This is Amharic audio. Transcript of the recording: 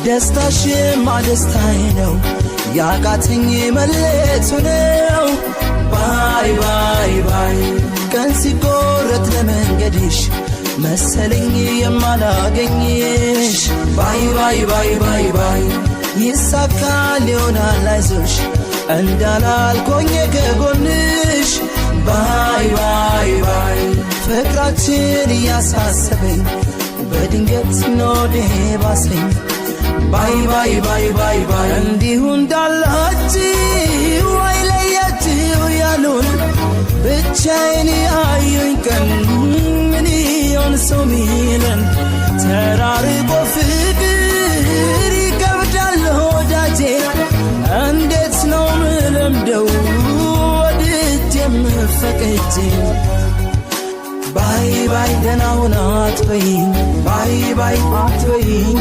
ደስታሽማ ደስታዬ ነው ያቃተኝ መለየቱ ነው ባይ ባይ ባይ ቀን ሲቆረጥ ለመንገድሽ መሰለኝ የማላገኝሽ ባይ ባይ ባይ ባይ ባይ ይሳካል ይሆናል አይዞሽ እንዳላልኩኝ ከጎንሽ ባይ ባይ ባይ ፍቅራችን ያሳሰበኝ በድንገት ኖዴ ባሰኝ ባይ ባይ ባይ ባይ ባይ እንዲሁ እንዳላችሁ አይለያችሁ ያሉን ብቻዬን ያዩኝ ቀን ምን ይሆን ሰው ሚለን ተራርቆ ፍቅር ይከብዳል ወዳጄ እንዴት ነው ምለምደው ወድጄም ፈቅጄ ባይ ባይ ደህና ሁን አትበይኝ ባይ ባይ አትበይኝ